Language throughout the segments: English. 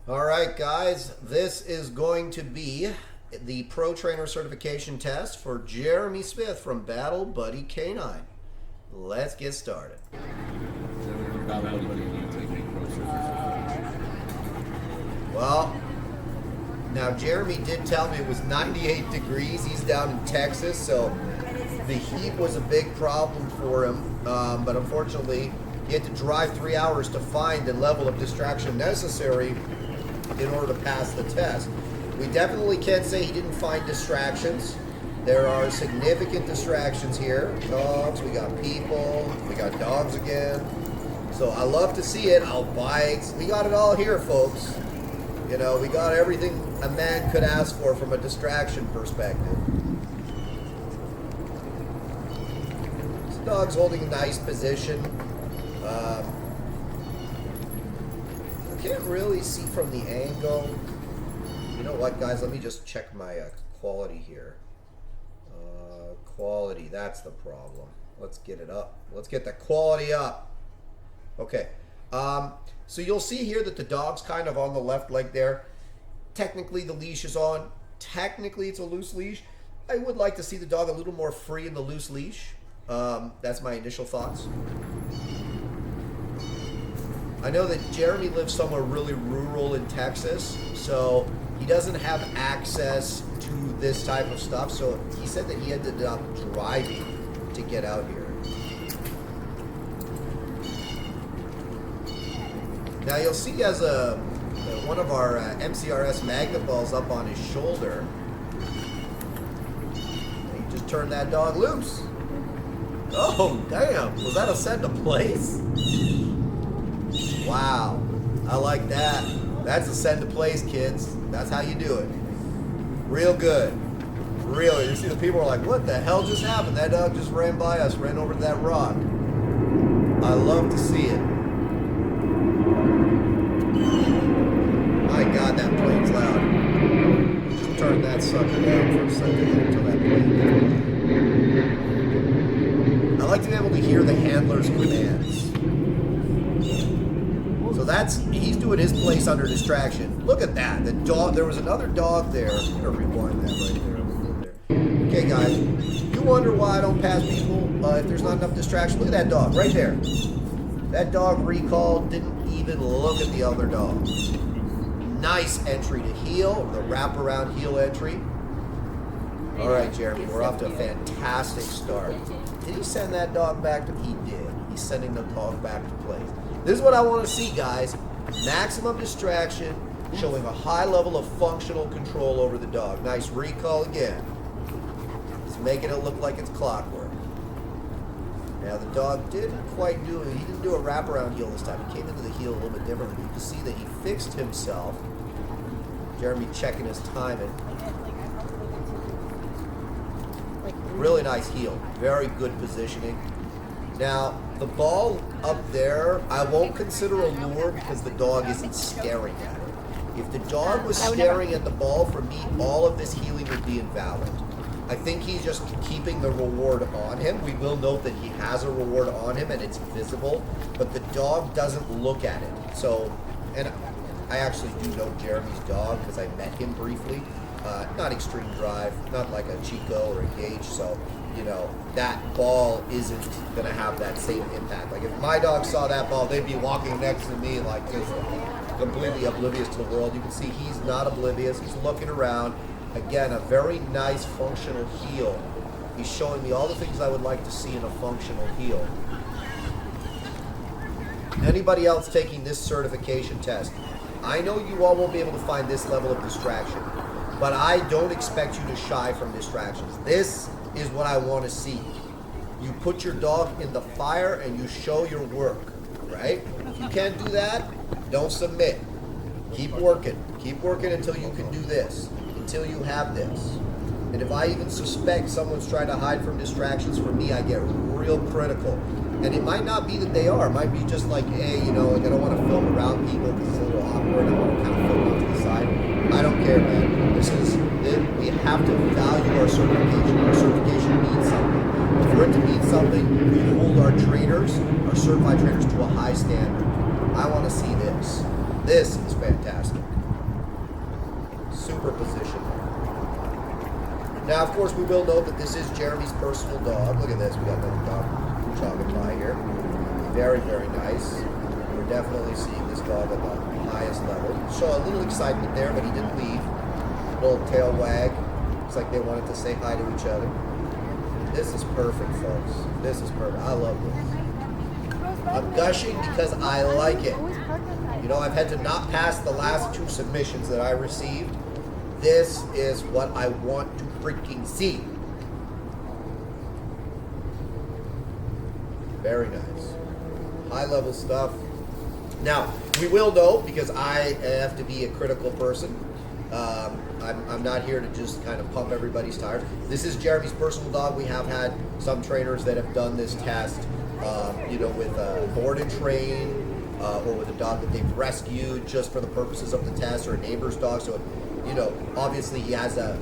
All right, guys, this is going to be the Pro Trainer Certification Test for Jeremy Smith from Battle Buddy Canine. Let's get started. Well, now Jeremy did tell me it was 98 degrees. He's down in Texas, so the heat was a big problem for him. But unfortunately, he had to drive 3 hours to find the level of distraction necessary in order to pass the test. We definitely can't say he didn't find distractions. There are significant distractions here. Dogs, we got people, we got dogs again. So I love to see it. Bikes, we got it all here, folks. You know, we got everything a man could ask for from a distraction perspective. This dog's holding a nice position. I can't really see from the angle. You know what, guys? Let me just check my quality here. Quality, that's the problem. Let's get it up. Let's get the quality up. Okay. So you'll see here that the dog's kind of on the left leg there. Technically, the leash is on. Technically, it's a loose leash. I would like to see the dog a little more free in the loose leash. That's my initial thoughts. I know that Jeremy lives somewhere really rural in Texas, so he doesn't have access to this type of stuff. So he said that he ended up driving to get out here. Now you'll see he has one of our MCRS magnet balls up on his shoulder. And he just turned that dog loose. Oh, damn. Was that a send to place? Wow. I like that. That's a send to place, kids. That's how you do it. Real good. Really. You see the people are like, what the hell just happened? That dog just ran by us, ran over to that rock. I love to see it. My God, that plane's loud. Just turn that sucker down for a second until that plane gets loud. I like to be able to hear the handler's commands. So he's doing his place under distraction. Look at that. The dog, there was another dog there. I'm gonna rewind that right there. Okay, guys, you wonder why I don't pass people if there's not enough distraction? Look at that dog right there. That dog recalled, didn't even look at the other dog. Nice entry to heel, the wraparound heel entry. All right, Jeremy, we're off to a fantastic start. Did he send that dog back to? He did. He's sending the dog back to place. This is what I want to see, guys. Maximum distraction, showing a high level of functional control over the dog. Nice recall again. It's making it look like it's clockwork. Now the dog didn't quite do it. He didn't do a wraparound heel this time. He came into the heel a little bit differently. You can see that he fixed himself. Jeremy checking his timing. Really nice heel. Very good positioning. Now, the ball up there, I won't consider a lure because the dog isn't staring at it. If the dog was staring at the ball, for me, all of this heeling would be invalid. I think he's just keeping the reward on him. We will note that he has a reward on him and it's visible, but the dog doesn't look at it. So, and I actually do know Jeremy's dog because I met him briefly. Not extreme drive, not like a Chico or a Gage, so you know, that ball isn't going to have that same impact. Like if my dog saw that ball, they'd be walking next to me like just completely oblivious to the world. You can see he's not oblivious. He's looking around. Again, a very nice functional heel. He's showing me all the things I would like to see in a functional heel. Anybody else taking this certification test, I know you all won't be able to find this level of distraction, but I don't expect you to shy from distractions. This is what I want to see. You put your dog in the fire and you show your work, right? If you can't do that, don't submit. Keep working. Keep working until you can do this, until you have this. And if I even suspect someone's trying to hide from distractions from me, I get real critical. And it might not be that they are. It might be just like, hey, you know, like I don't want to film around people because it's a little awkward. I want to kind of film off to the side. I don't care, man. We have to value our certification. Our certification means something. For it to mean something, we hold our trainers, our certified trainers, to a high standard. I want to see this. This is fantastic. Super position. Now, of course, we will note that this is Jeremy's personal dog. Look at this. We got another dog jogging by here. Very, very nice. We're definitely seeing this dog at the highest level. So a little excitement there, but he didn't leave. A little tail wag. Looks like they wanted to say hi to each other. This is perfect, folks. This is perfect. I love this. I'm gushing because I like it. You know, I've had to not pass the last 2 submissions that I received. This is what I want to freaking see. Very nice. High level stuff. Now, we will note, because I have to be a critical person, I'm not here to just kind of pump everybody's tires. This is Jeremy's personal dog. We have had some trainers that have done this test, you know, with a board and train, or with a dog that they've rescued just for the purposes of the test, or a neighbor's dog. So, you know, obviously he has a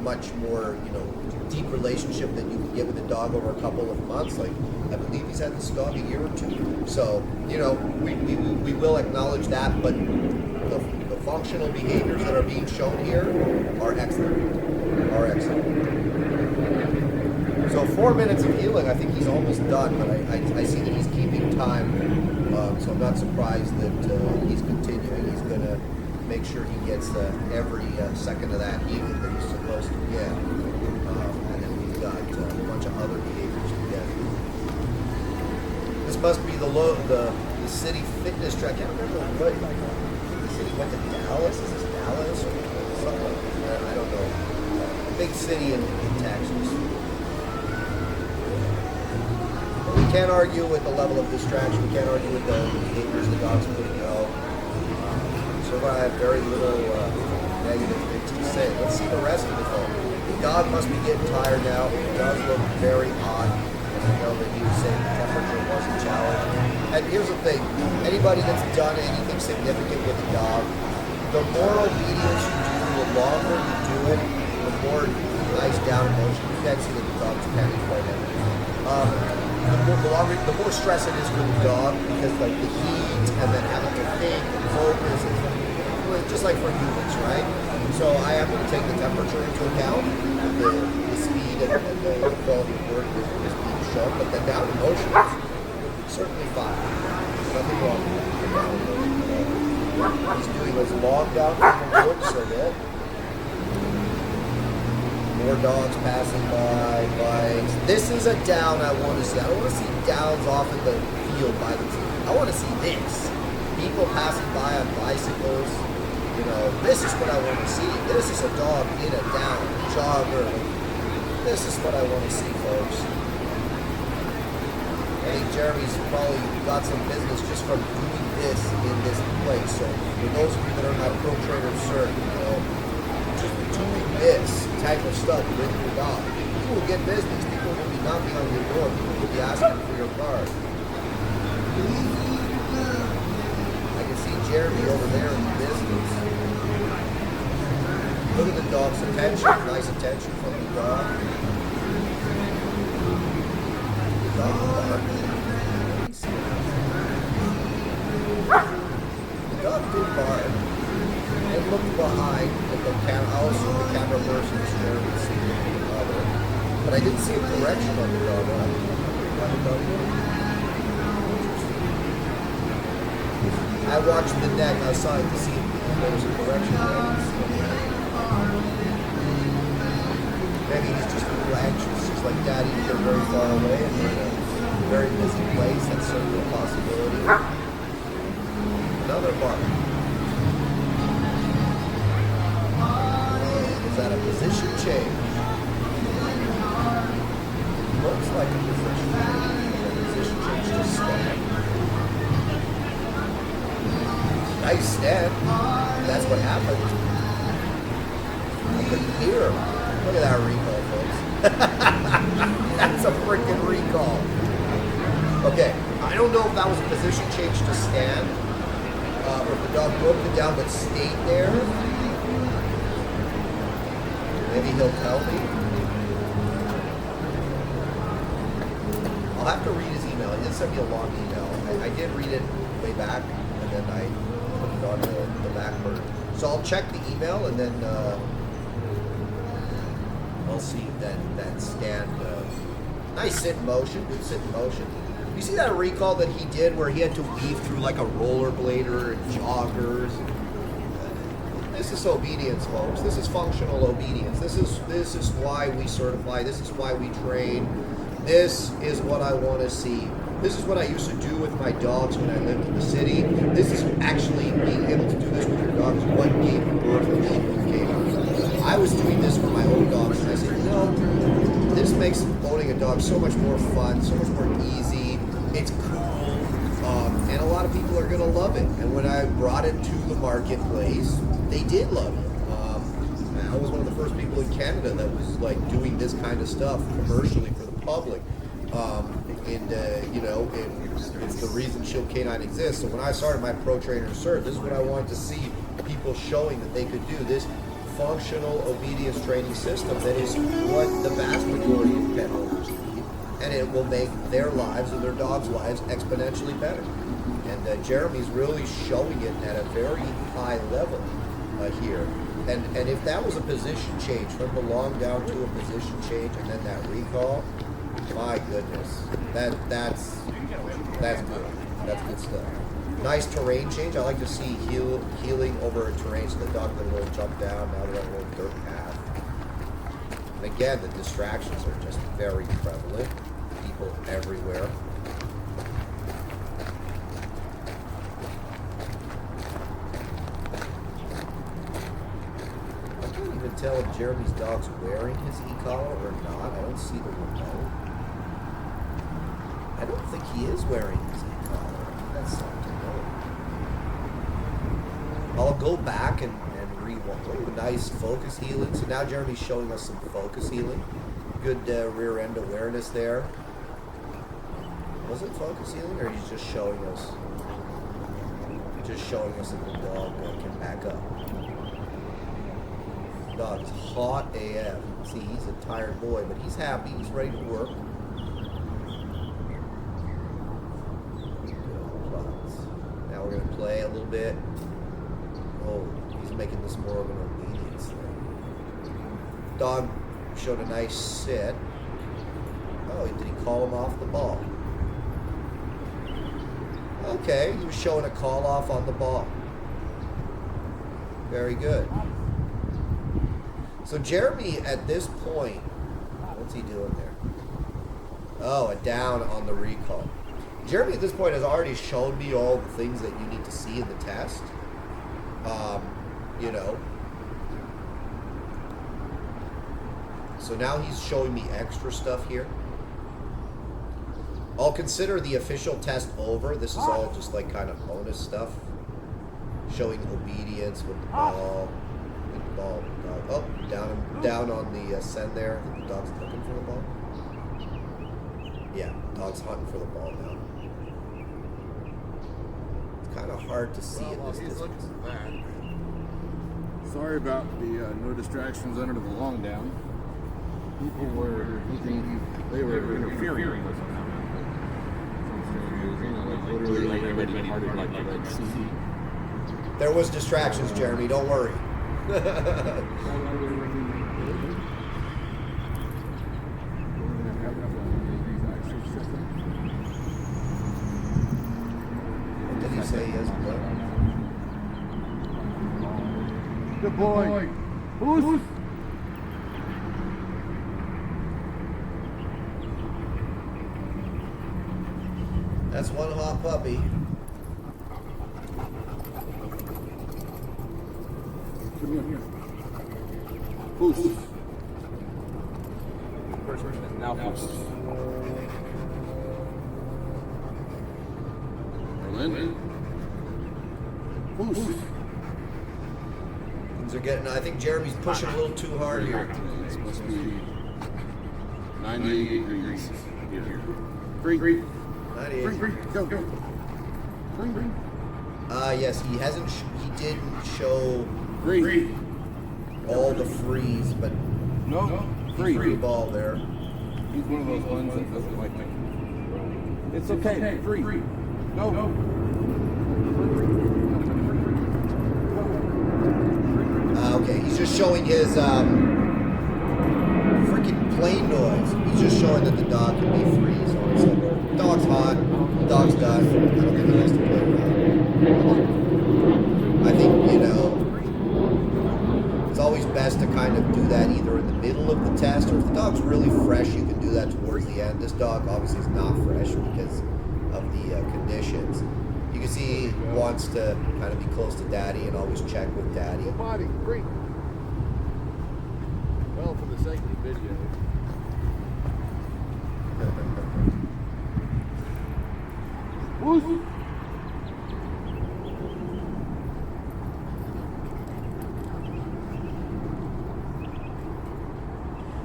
much more, you know, deep relationship than you can get with a dog over a couple of months. Like, I believe he's had this dog a year or 2. So, you know, we will acknowledge that, but the functional behaviors that are being shown here are excellent. So 4 minutes of healing, I think he's almost done, but I see that he's keeping time, so I'm not surprised that he's continuing. He's going to make sure he gets every second of that healing that he's supposed to get. And then we've got a bunch of other behaviors to get. This must be the city fitness track. I can't remember what the city went to Dallas. Is this Dallas or something like that? I don't know. A big city in Texas. But we can't argue with the level of distraction. We can't argue with the behaviors the dog's putting out. So I have very little negative things to say. Let's see the rest of the film. The dog must be getting tired now. It does look very odd. And I know that he was saying the temperature wasn't challenged. And here's the thing. Anybody that's done anything significant with a dog, the more obedience you do, the longer you do it, the more nice down emotion. You can't see that the dog's panting right now. The more stress it is for the dog, because like the heat and then having to think and focus, just like for humans, right? So I have to take the temperature into account, the speed and the quality of work is being shown, but the down emotion is certainly fine. There's nothing wrong with the down emotion. He's doing those long down looks of it. More dogs passing by, bikes. This is a down I want to see. I don't want to see downs off in the field by themselves. I want to see this. People passing by on bicycles. You know, this is what I want to see. This is a dog in a down jogger. This is what I want to see, folks. I think Jeremy's probably got some business just from doing this in this place. So for those of you that are not pro trainer cert, you know, just doing this type of stuff with your dog, you will get business. People will be knocking on your door. People will be asking for your card. I can see Jeremy over there in the business. Look at the dog's attention. Nice attention from the dog. The dog did bark and looked behind at the camera. Also, the camera person is Jeremy seeing the other. But I didn't see a correction on the dog. I watched the neck. I saw it to see if there was a correction. Maybe he's just a little anxious, just like Daddy. They're very far away and they're in a very busy place. That's certainly a possibility. Another bark. Is that a position change? Looks like a position change. A position change to stand. Nice stand. That's what happened. I couldn't hear him. Look at that recall, folks. That's a freaking recall. Okay, I don't know if that was a position change to stand, or if the dog broke it down but stayed there. Maybe he'll tell me. I'll have to read his email. He did send me a long email. I did read it way back, and then I put it on the back burner. So I'll check the email and then I'll see that stand. Nice sit in motion, good sit in motion. You see that recall that he did where he had to weave through like a rollerblader and joggers? This is obedience, folks. This is functional obedience. This is why we certify. This is why we train. This is what I want to see. This is what I used to do with my dogs when I lived in the city. This is actually being able to do this with your dogs. What gave birth to canine? I was doing this for my own dogs, and I said, no, this makes owning a dog so much more fun, so much more easy. It's cool, and a lot of people are going to love it. And when I brought it to the marketplace, they did love it. I was one of the first people in Canada that was like doing this kind of stuff commercially for the public. You know, it's the reason Shield Canine exists. So when I started my Pro Trainer Cert, this is what I wanted to see people showing that they could do this functional obedience training system that is what the vast majority of pet owners need, and it will make their lives and their dogs' lives exponentially better. And Jeremy's really showing it at a very high level here. And if that was a position change from the long down to a position change and then that recall, my goodness, that's good. That's good stuff. Nice terrain change. I like to see healing over a terrain, so the dog did a little jump down, now they're on a little dirt path. And again, the distractions are just very prevalent. People everywhere. I can't even tell if Jeremy's dog's wearing his e-collar or not. I don't see the remote. I don't think he is wearing his e-collar. That's something. I'll go back and rewind. Oh, nice focus healing. So now Jeremy's showing us some focus healing. Good rear end awareness there. Was it focus healing, or he's just showing us? Just showing us that the dog can back up. Dog is hot AF. See, he's a tired boy, but he's happy. He's ready to work. Now we're gonna play a little bit. Oh, he's making this more of an obedience thing. Dog showed a nice sit. Oh, did he call him off the ball? Okay, he was showing a call off on the ball. Very good. So Jeremy, at this point, what's he doing there? Oh, a down on the recall. Jeremy at this point has already shown me all the things that you need to see in the test. You know. So now he's showing me extra stuff here. I'll consider the official test over. This is all just like kind of bonus stuff. Showing obedience with the ball. With the ball. Oh, down on the send there. The dog's looking for the ball. Yeah, dog's hunting for the ball now. It's kind of hard to see at this distance. Sorry about the no distractions under the long down. People were thinking they were interfering with them. Literally like everybody parted like the Red Sea. There was distractions, Jeremy. Don't worry. What did he say? He has blood. Good boy. Who's? That's one hot puppy. Who's? First person is now who's? Berlin? Who's? Things are getting, I think Jeremy's pushing a little too hard here. It's supposed to be 98 degrees here. Green. 98. Green. Go. Green. Yes, he didn't show Green. all the freeze, but No. free ball there. He's one of those ones that doesn't like me. It's okay. Free. No. just showing his freaking plane noise. He's just showing that the dog can be free. So it's like, the dog's hot, the dog's done. I don't think he has to play around. I think, you know, it's always best to kind of do that either in the middle of the test, or if the dog's really fresh, you can do that towards the end. This dog obviously is not fresh because of the conditions. You can see he wants to kind of be close to daddy and always check with daddy. Good body, great. Well, for the sake of the video. Woo!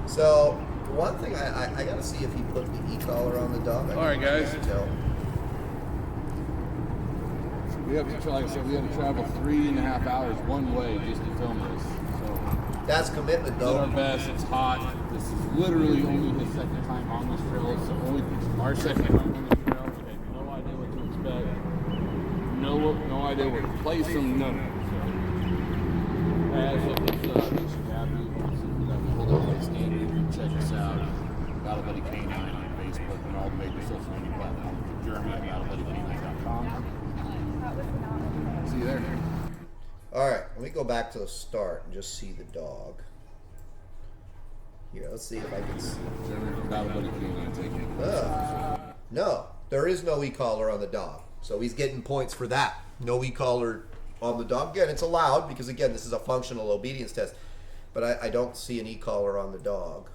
So, one thing I gotta see if he put the e-collar on the dog. All right, guys. Tell. We have to, like I said, we had to travel 3.5 hours one way just to film this. So That's commitment, did though. our best. It's hot. This is literally only his second time on this trail. So only our second time on this trail. We had no idea what to expect. No idea where to place him. None of it. So, as of this, we should have you. We got the whole place standing. You can check us out. Battle Buddy Canine on Facebook and all the major social media platforms. Jeremy at battlebuddycanine.com. See you there. All right, let me go back to the start and just see the dog. Here, let's see if I can see. Jeremy from Battle Buddy Canine taking. No, there is no e-collar on the dog. So he's getting points for that. No e-collar on the dog. Again, it's allowed because, again, this is a functional obedience test. But I don't see an e-collar on the dog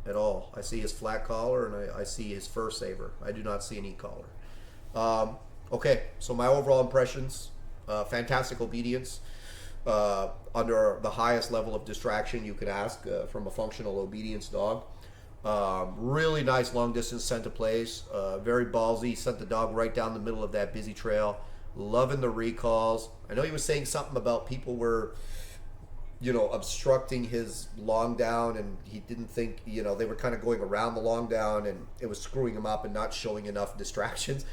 at all. I see his flat collar and I see his fur saver. I do not see an e-collar. Okay, so my overall impressions, fantastic obedience. Under the highest level of distraction you could ask from a functional obedience dog. Really nice long distance scent to place. Very ballsy. Sent the dog right down the middle of that busy trail. Loving the recalls. I know he was saying something about people were, you know, obstructing his long down, and he didn't think, you know, they were kind of going around the long down and it was screwing him up and not showing enough distractions.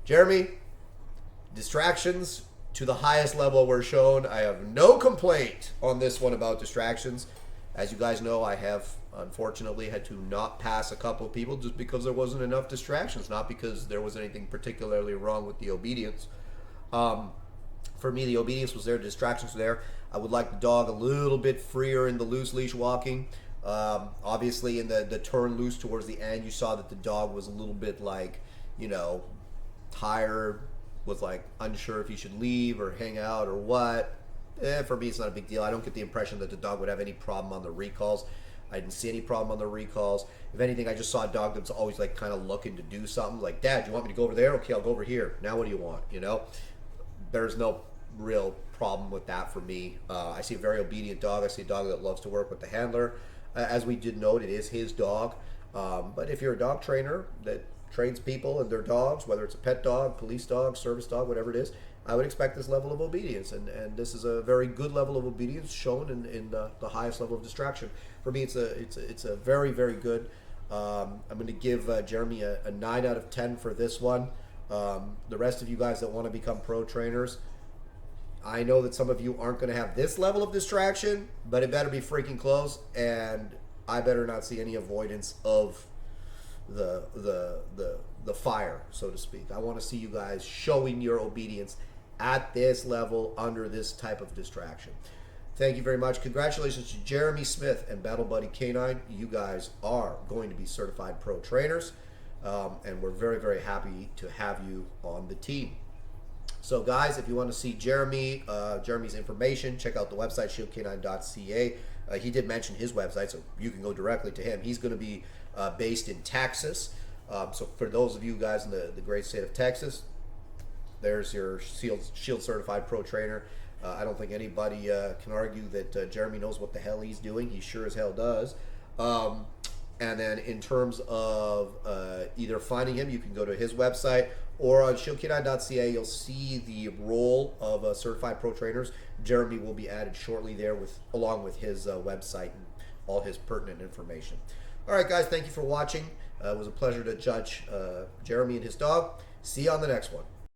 Jeremy, distractions to the highest level were shown. I have no complaint on this one about distractions. As you guys know, I have unfortunately had to not pass a couple of people just because there wasn't enough distractions, not because there was anything particularly wrong with the obedience. For me, the obedience was there, distractions were there. I would like the dog a little bit freer in the loose leash walking. Obviously, in the turn loose towards the end, you saw that the dog was a little bit like, you know, tired, was like unsure if he should leave or hang out or what. For me, it's not a big deal. I don't get the impression that the dog would have any problem on the recalls. I didn't see any problem on the recalls. If anything, I just saw a dog that's always like kind of looking to do something. Like, Dad, you want me to go over there? Okay, I'll go over here. Now what do you want? You know, there's no real problem with that for me. I see a very obedient dog. I see a dog that loves to work with the handler. As we did note, it is his dog. But if you're a dog trainer that trains people and their dogs, whether it's a pet dog, police dog, service dog, whatever it is, I would expect this level of obedience, and this is a very good level of obedience shown in the highest level of distraction. For me, it's a very, very good. I'm going to give Jeremy a 9 out of 10 for this one. The rest of you guys that want to become pro trainers, I know that some of you aren't going to have this level of distraction, but it better be freaking close, and I better not see any avoidance of the fire, so to speak. I want to see you guys showing your obedience at this level under this type of distraction. Thank you very much. Congratulations to Jeremy Smith and Battle Buddy Canine. You guys are going to be certified pro trainers, and we're very, very happy to have you on the team. So guys, if you want to see Jeremy's information, check out the website, shieldcanine.ca. He did mention his website, so you can go directly to him. He's going to be based in Texas. So for those of you guys in the great state of Texas, there's your Shield certified pro trainer. I don't think anybody can argue that Jeremy knows what the hell he's doing. He sure as hell does. And then in terms of either finding him, you can go to his website, or on shieldcanine.ca, you'll see the role of certified pro trainers. Jeremy will be added shortly there along with his website and all his pertinent information. All right, guys, thank you for watching. It was a pleasure to judge Jeremy and his dog. See you on the next one.